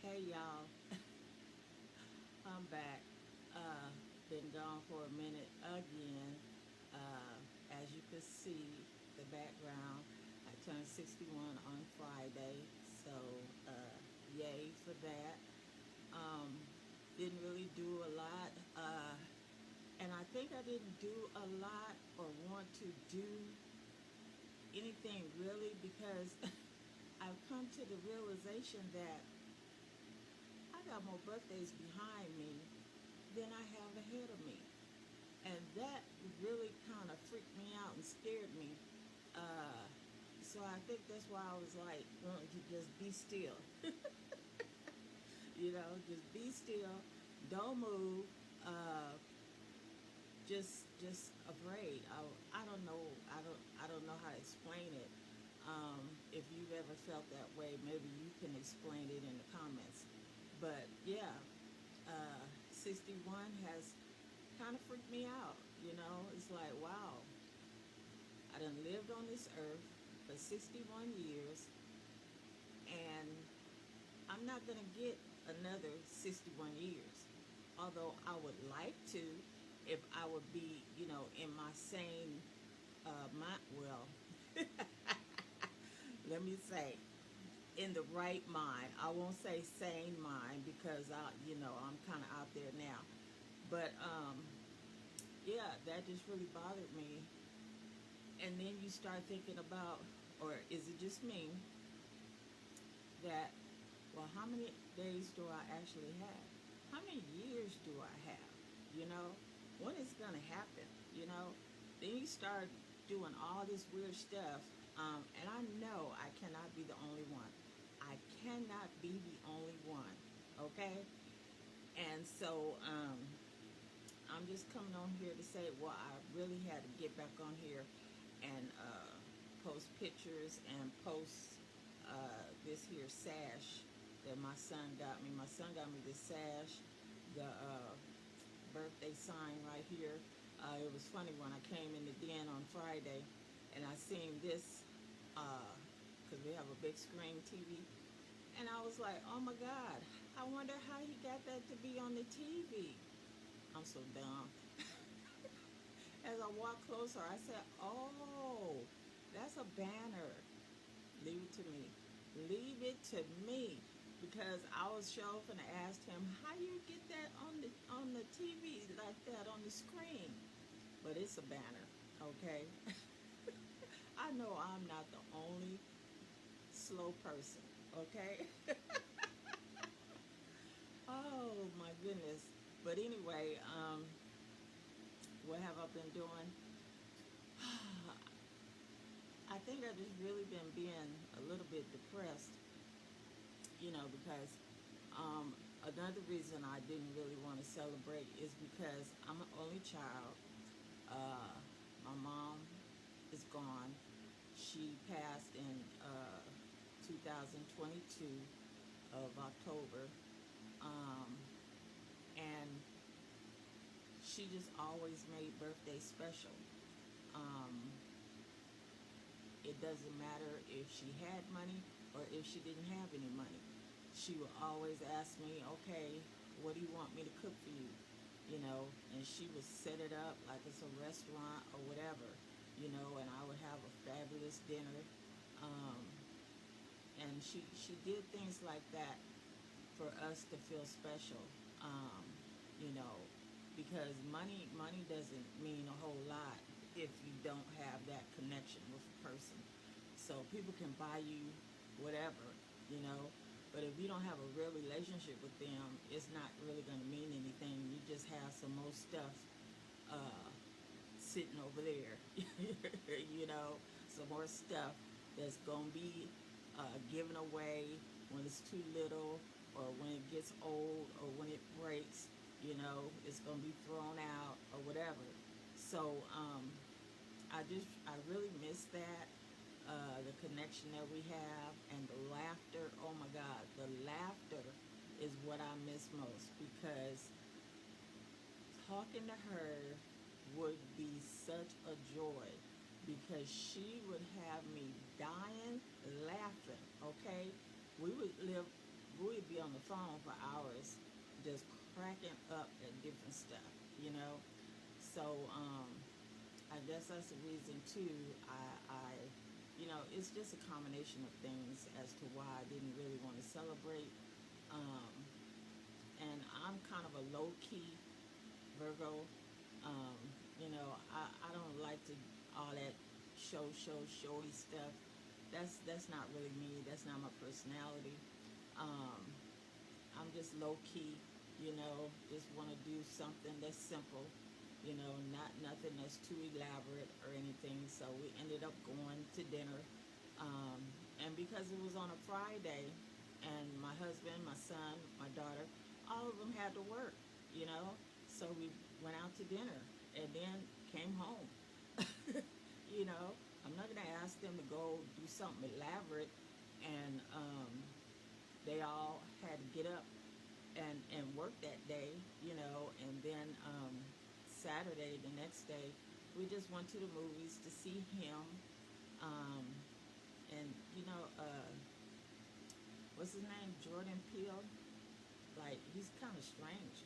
Hey y'all, I'm back. Been gone for a minute again. As you can see, the background. I turned 61 on Friday, so yay for that. Um, didn't really do a lot, and I think I didn't do a lot or want to do anything really because I've come to the realization that I got more birthdays behind me than I have ahead of me. And that really kind of freaked me out and scared me. Uh, so I think that's why I was like, wanting to just be still. Just be still. Don't move. Uh, just afraid. I don't know. I don't know how to explain it. If you've ever felt that way, maybe you can explain it in the comments. But yeah, 61 has kind of freaked me out. It's like, wow, I done lived on this earth for 61 years, and I'm not going to get another 61 years. Although I would like to, if I would be, in my sane mind. Well, let me say, in the right mind. I won't say sane mind because I'm kind of out there now. But yeah, that just really bothered me. And then you start thinking about, or is it just me, that, well, how many days do I actually have? How many years do I have? You know, when is it going to happen? You know, then you start doing all this weird stuff. And I know I cannot be the only one. I cannot be the only one. Okay? And so I'm just coming on here to say, well, I really had to get back on here and post pictures and post this here sash that my son got me. My son got me this sash, the birthday sign right here. It was funny when I came in the den on Friday and I seen this because we have a big screen TV. And I was like, oh my God, I wonder how he got that to be on the TV. I'm so dumb. As I walked closer, I said, oh, that's a banner. Leave it to me. Leave it to me. Because I was sure and asked him, how you get that on the TV like that on the screen? But it's a banner, okay? I know I'm not the only slow person, okay? Oh my goodness. But anyway, what have I been doing? I think I've just really been being a little bit depressed, because another reason I didn't really want to celebrate is because I'm an only child. Uh, my mom is gone. She passed in 2022 of October. Um, and she just always made birthday special. Um, it doesn't matter if she had money or if she didn't have any money. She would always ask me, okay, what do you want me to cook for you? And she would set it up like it's a restaurant or whatever, and I would have a fabulous dinner. Um, and she did things like that for us to feel special, um, you know, because money doesn't mean a whole lot if you don't have that connection with a person. So people can buy you whatever, you know, but if you don't have a real relationship with them, it's not really going to mean anything. You just have some more stuff uh, sitting over there, some more stuff that's going to be given away when it's too little or when it gets old or when it breaks, it's going to be thrown out or whatever. So I really miss that. The connection that we have and the laughter. Oh my God, the laughter is what I miss most because talking to her would be such a joy because she would have me dying laughing, okay? We would live we'd be on the phone for hours, just cracking up at different stuff, you know. So I guess that's the reason too. I, it's just a combination of things as to why I didn't really want to celebrate. Um, and I'm kind of a low key Virgo. Um, I don't like to all that showy stuff. That's not really me. That's not my personality. Um, I'm just low key, just want to do something that's simple, not nothing that's too elaborate or anything. So we ended up going to dinner. Um, and because it was on a Friday, and my husband, my son, my daughter, all of them had to work, you know. So we went out to dinner and then came home. I'm not gonna ask them to go do something elaborate, and they all had to get up and work that day, and then Saturday, the next day, we just went to the movies to see him. Um, and what's his name? Jordan Peele. Like, he's kind of strange.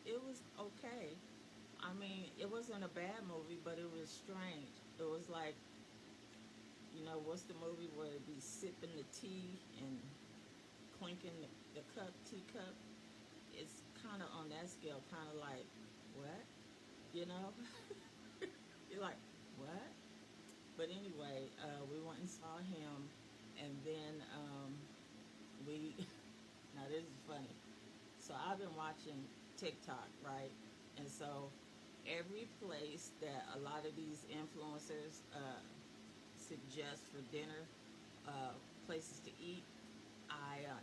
It was okay. I mean, it wasn't a bad movie, but it was strange. It was like, what's the movie where they be sipping the tea and clinking the teacup? It's kind of on that scale, kind of like, what? You know? You're like, what? But anyway, we went and saw him, and then we. Now this is funny. So I've been watching TikTok, right? And so every place that a lot of these influencers suggest for dinner, places to eat,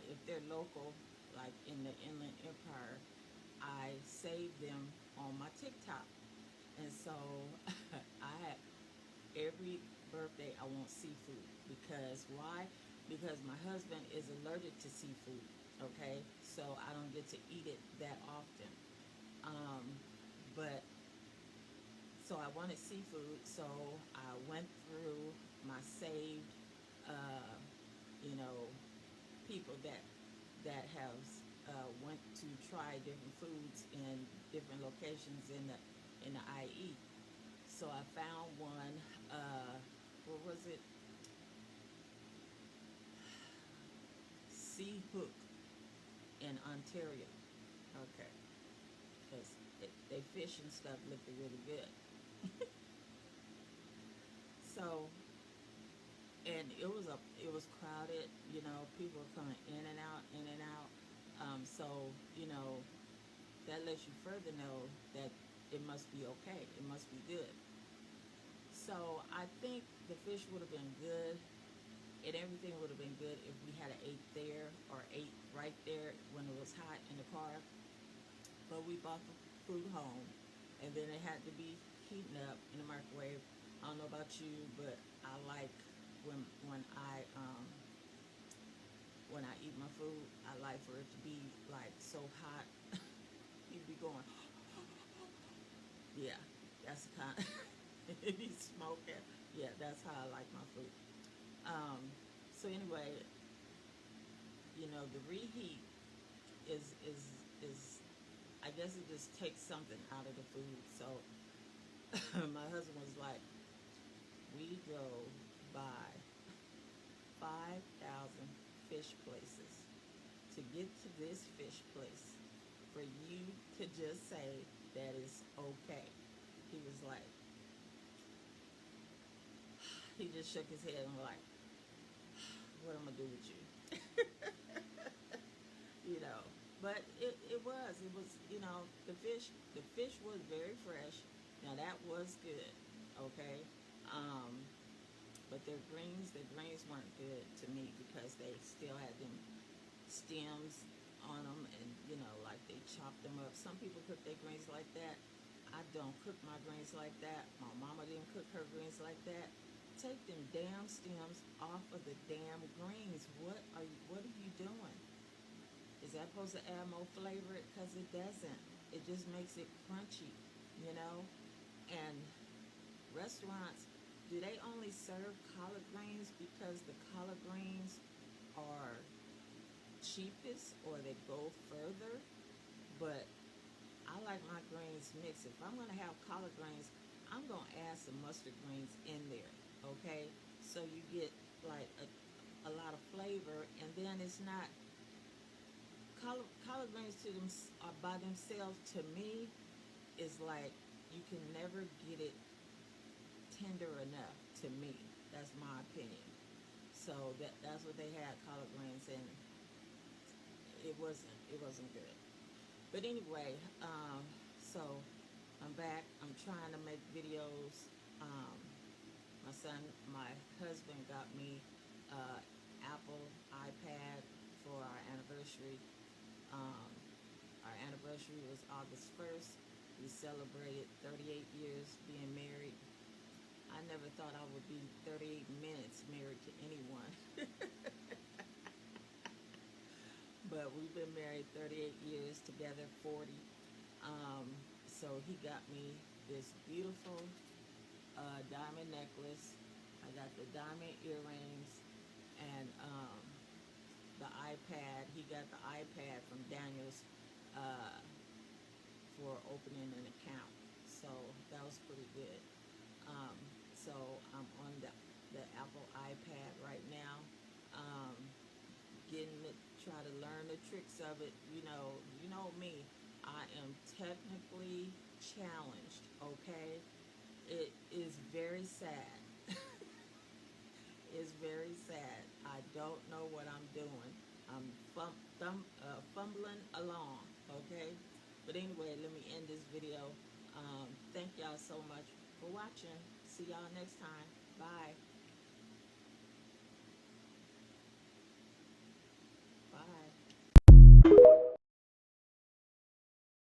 if they're local, like in the Inland Empire, I save them on my TikTok. And so I had every birthday I want seafood, because why? Because my husband is allergic to seafood. Okay, so I don't get to eat it that often. Um, but so I wanted seafood, so I went through my saved, uh, you know, people that have went to try different foods in different locations in the IE. So I found one. What was it? Sea Hook in Ontario. Okay, because they fish and stuff looked really good. So, and it was crowded. People were coming in and out, in and out. So that lets you further know that it must be okay. It must be good. So I think the fish would have been good, and everything would have been good if we had ate there or ate right there when it was hot in the car. But we brought the food home, and then it had to be heating up in the microwave. I don't know about you, but I like when I eat my food, I like for it to be like so hot. You'd be going, yeah, that's the kind. It be smoking. Yeah, that's how I like my food. Um, so anyway, the reheat is I guess it just takes something out of the food. So my husband was like, we drove by 5,000 fish places to get to this fish place for you to just say that is okay. He was like, he just shook his head and was like, what am I gonna do with you? you know. But the fish was very fresh. Now that was good, okay. Um, but their greens weren't good to me because they still had them stems on them, and like they chopped them up. Some people cook their greens like that. I don't cook my greens like that. My mama didn't cook her greens like that. Take them damn stems off of the damn greens. What are you doing? Is that supposed to add more flavor? Because it doesn't. It just makes it crunchy, you know? And restaurants do they only serve collard greens because the collard greens are cheapest or they go further? But I like my greens mixed. If I'm gonna have collard greens, I'm gonna add some mustard greens in there. Okay, so you get like a lot of flavor, and then it's not collard greens to them by themselves. To me, is like you can never get it tender enough. To me, that's my opinion. So that's what they had collard greens, and it wasn't good. But anyway, so I'm back. I'm trying to make videos. Um, my husband got me Apple iPad for our anniversary. Um, our anniversary was August 1st. We celebrated 38 years being married. I never thought I would be 38 minutes married to anyone. But we've been married 38 years, together 40. Um, so he got me this beautiful diamond necklace. I got the diamond earrings and the iPad. He got the iPad from Daniel's uh, for opening an account. So that was pretty good. Um, so I'm on the Apple iPad right now. Um, getting to try to learn the tricks of it. You know me. I am technically challenged. Okay, it is very sad. It's very sad. I don't know what I'm doing. I'm fumbling along. Okay, but anyway, let me end this video. Thank y'all so much for watching. See y'all next time. Bye.